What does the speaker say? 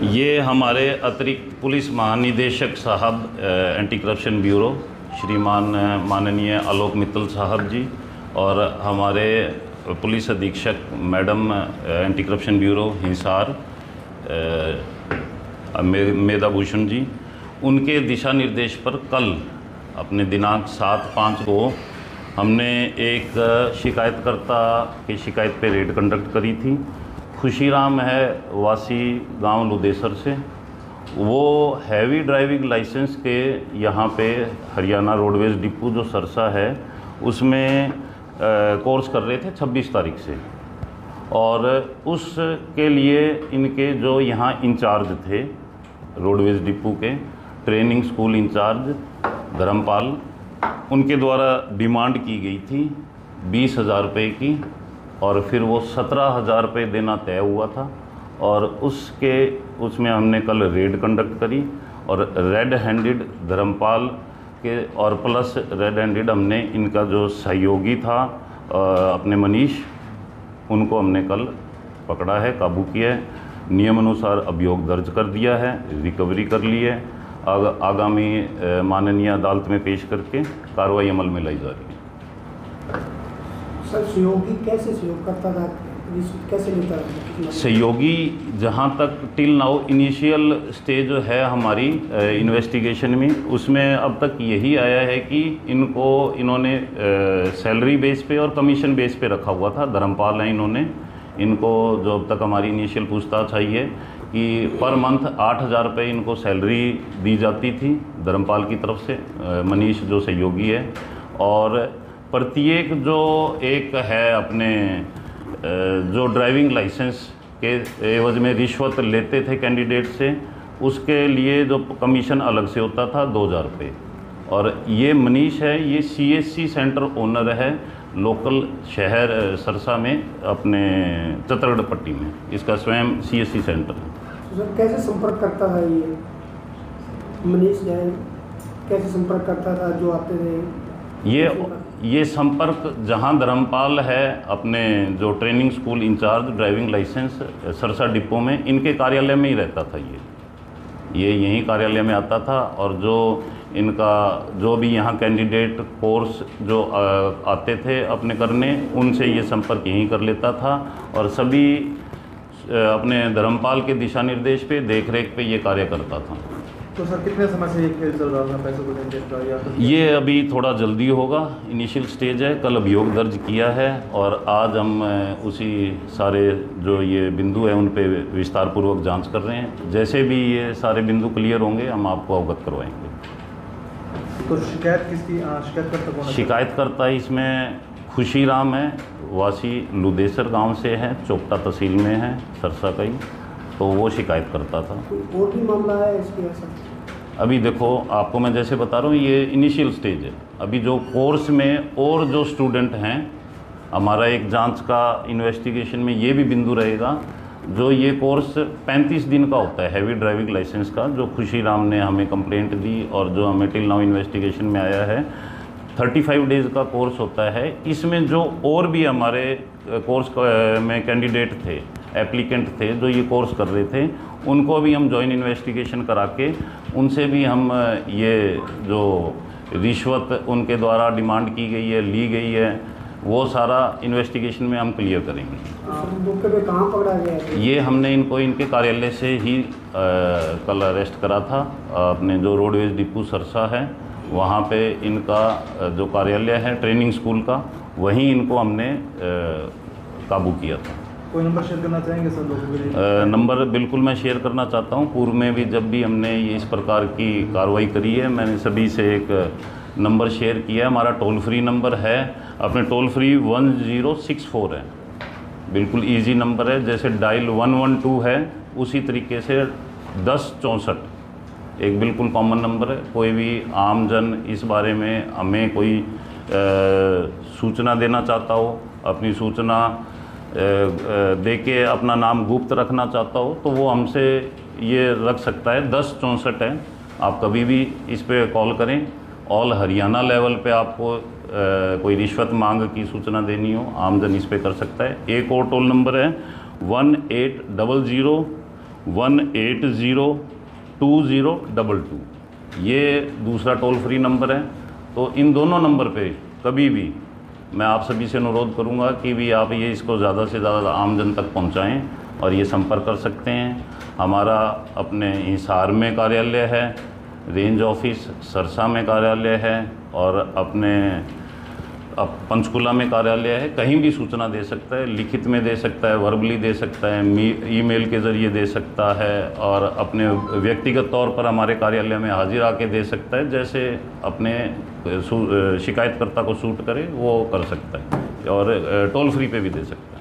ये हमारे अतिरिक्त पुलिस महानिदेशक साहब एंटी करप्शन ब्यूरो श्रीमान माननीय आलोक मित्तल साहब जी और हमारे पुलिस अधीक्षक madam anti corruption bureau Hisar Medha Bhushan ji, उनके दिशा निर्देश पर कल अपने दिनांक 7/5 को हमने एक शिकायतकर्ता की शिकायत पे रेड कंडक्ट करी थी। खुशीराम है वासी गांव लुदेसर से। वो हैवी ड्राइविंग लाइसेंस के यहाँ पे हरियाणा रोडवेज डिपो जो सरसा है उसमें कोर्स कर रहे थे 26 तारीख से, और उसके लिए इनके जो यहाँ इंचार्ज थे रोडवेज डिपो के ट्रेनिंग स्कूल इंचार्ज धर्मपाल, उनके द्वारा डिमांड की गई थी 20,000 रुपये की, और फिर वो 17,000 रुपये देना तय हुआ था। और उसमें हमने कल रेड कंडक्ट करी और रेड हैंडेड धर्मपाल के और प्लस रेड हैंडेड हमने इनका जो सहयोगी था अपने मनीष, उनको हमने कल पकड़ा है, काबू किया है, नियम अनुसार अभियोग दर्ज कर दिया है, रिकवरी कर ली है। आगामी माननीय अदालत में पेश करके कार्रवाई अमल में लाई जा रही है। सर, सहयोगी कैसे सहयोग करता था, कैसे लेता था? सहयोगी जहाँ तक टिल नाउ इनिशियल स्टेज है हमारी इन्वेस्टिगेशन में, उसमें अब तक यही आया है कि इन्होंने सैलरी बेस पे और कमीशन बेस पे रखा हुआ था। धर्मपाल हैं, इनको जो अब तक हमारी इनिशियल पूछताछ आई है कि पर मंथ 8,000 रुपये इनको सैलरी दी जाती थी धर्मपाल की तरफ से, मनीष जो सहयोगी है, और प्रत्येक जो एक है अपने जो ड्राइविंग लाइसेंस के एवज में रिश्वत लेते थे कैंडिडेट से, उसके लिए जो कमीशन अलग से होता था 2,000 रुपये। और ये मनीष है, ये CSC सेंटर ओनर है लोकल शहर सरसा में अपने चतरगढ़ पट्टी में, इसका स्वयं CSC सेंटर है। तो सर कैसे संपर्क करता था ये मनीष जैन, कैसे संपर्क करता था जो आते थे? ये संपर्क जहां धर्मपाल है अपने जो training school incharge driving licence Sirsa depot में, इनके कार्यालय में ही रहता था। ये यहीं कार्यालय में आता था, और जो इनका जो भी यहाँ कैंडिडेट कोर्स जो आते थे अपने करने, उनसे ये संपर्क यहीं कर लेता था, और सभी अपने धर्मपाल के दिशा निर्देश पे देख रेख पे ये कार्य करता था। तो सर कितने समय से ये खेल चल रहा था पैसों को लेने का, या तो ये अभी थोड़ा जल्दी होगा, इनिशियल स्टेज है। कल अभियोग दर्ज किया है और आज हम उसी सारे जो ये बिंदु हैं उन पे विस्तार पूर्वक जांच कर रहे हैं। जैसे भी ये सारे बिंदु क्लियर होंगे हम आपको अवगत करवाएंगे। तो शिकायत किसकी? शिकायतकर्ता कौन है? शिकायतकर्ता इसमें खुशीराम है, वासी लुदेसर गांव से है, चोपटा तहसील में है सरसा का ही, तो वो शिकायत करता था। और भी मामला है इसके? अभी देखो, आपको मैं जैसे बता रहा हूँ ये इनिशियल स्टेज है। अभी जो कोर्स में और जो स्टूडेंट हैं, हमारा एक जांच का इन्वेस्टिगेशन में ये भी बिंदु रहेगा, जो ये कोर्स 35 दिन का होता है हैवी ड्राइविंग लाइसेंस का, जो खुशीराम ने हमें कंप्लेंट दी और जो हमें टिल नाउ इन्वेस्टिगेशन में आया है, 35 डेज़ का कोर्स होता है। इसमें जो और भी हमारे कोर्स में कैंडिडेट थे, एप्लीकेंट थे जो ये कोर्स कर रहे थे, उनको भी हम जॉइंट इन्वेस्टिगेशन करा के उनसे भी हम ये जो रिश्वत उनके द्वारा डिमांड की गई है, ली गई है, वो सारा इन्वेस्टिगेशन में हम क्लियर करेंगे। मौके पे कहाँ पकड़ा गया? ये हमने इनको इनके कार्यालय से ही कल अरेस्ट करा था। अपने जो रोडवेज डिपो सरसा है वहाँ पे इनका जो कार्यालय है ट्रेनिंग स्कूल का, वहीं इनको हमने काबू किया था। कोई नंबर शेयर करना चाहेंगे सर लोगों के लिए? नंबर बिल्कुल मैं शेयर करना चाहता हूँ। पूर्व में भी जब भी हमने ये इस प्रकार की कार्रवाई करी है, मैंने सभी से एक नंबर शेयर किया है। हमारा टोल फ्री नंबर है, अपने टोल फ्री 1064 है, बिल्कुल इजी नंबर है। जैसे डायल 112 है, उसी तरीके से 1064 एक बिल्कुल कॉमन नंबर है। कोई भी आमजन इस बारे में हमें कोई सूचना देना चाहता हो, अपनी सूचना दे के अपना नाम गुप्त रखना चाहता हो, तो वो हमसे ये रख सकता है। 1064 है, आप कभी भी इस पे कॉल करें। ऑल हरियाणा लेवल पे आपको कोई रिश्वत मांग की सूचना देनी हो, आमजन इस पे कर सकता है। एक और टोल नंबर है 1800 1802022। ये दूसरा टोल फ्री नंबर है। तो इन दोनों नंबर पे कभी भी मैं आप सभी से अनुरोध करूंगा कि भी आप ये इसको ज़्यादा से ज़्यादा आम जन तक पहुंचाएं और ये संपर्क कर सकते हैं। हमारा अपने हिसार में कार्यालय है, रेंज ऑफिस सरसा में कार्यालय है और अपने पंचकुला में कार्यालय है। कहीं भी सूचना दे सकता है, लिखित में दे सकता है, वर्बली दे सकता है, ईमेल के ज़रिए दे सकता है और अपने व्यक्तिगत तौर पर हमारे कार्यालय में हाजिर आके दे सकता है। जैसे अपने शिकायतकर्ता को सूट करे वो कर सकता है और टोल फ्री पे भी दे सकता है।